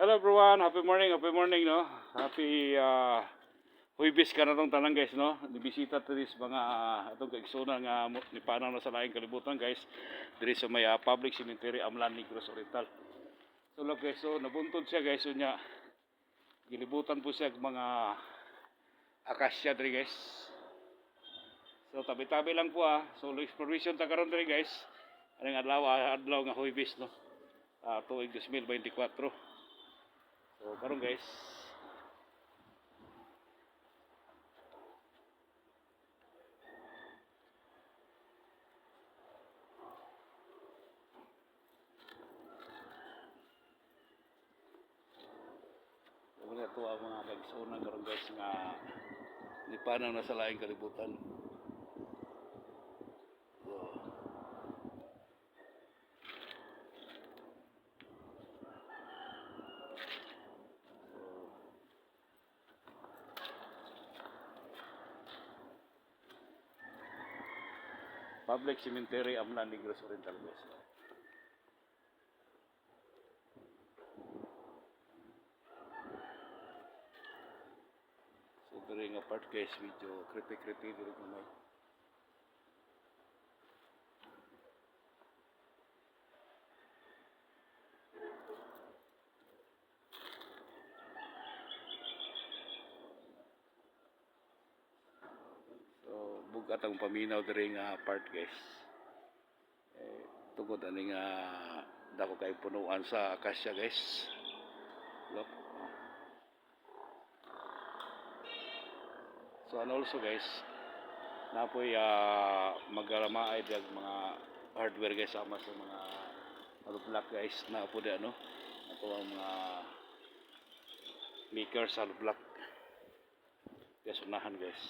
Hello everyone, happy morning no. Happy Huwebes ka na tong tanan guys no. Dibisita to this mga atong kaigsunan nga ni panaw na sa laing kalibutan guys. Diri sa may public cemetery Amlan Negros Oriental. So look guys, so nabuntod siya guys unya. Gilibutan po siya mga akasya diri guys. So tabi-tabi lang po So exploration ta karon diri guys. Aning adlaw nga Huwebes no. Tuig 2024. So karon guys, wala to ang mga kaigsunan karon guys nga lipanaw na sa laing kalibutan. So, Public Cemetery Amlan Negros Oriental guys. So diri nga part guys, medyo creepy diri gamay. So bugat ang paminaw diri nga part guys. Tungod ani nga dako kay punuan sa akasya guys. Look. So and also guys, napoy magalamaay dag mga hardware guys sama sa mga block guys na po di ano. Ato ang mga makers sa block. Guys unahan guys.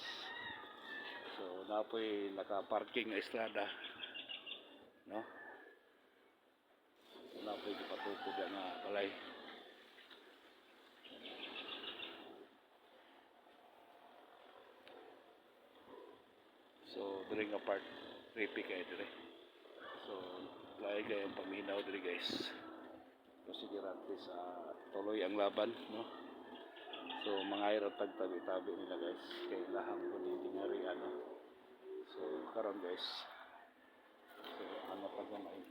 So napoy naka-parking nga estrada. No? Napoy gipatukod nga balay. So diri nga part creepy kay diri. So lahi kay ang paminaw diri guys. Konsiderante sa tuloy ang laban no. So mga irot tabi-tabi nila guys kay lahang guni ngari ano. So karon guys. So ano pa gamay.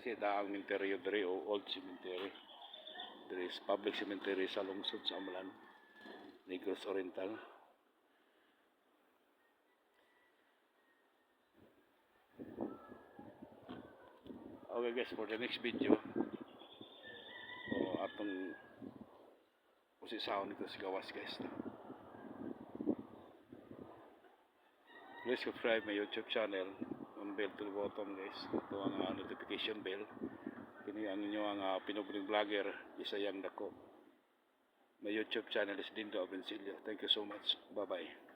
Kasi daang cemetery diri o old cemetery. Diri is public cemetery sa lungsod sa Amlan, Negros Oriental. Okay guys, for the next video, atong usisaw nito sa gawas guys. Please subscribe my YouTube channel. On bell to the bottom guys. Ito ang notification bell. Kini ang inyo ang pinubring vlogger Isayang Dako. My YouTube channel is Dindo Abencillo. Thank you so much. Bye bye.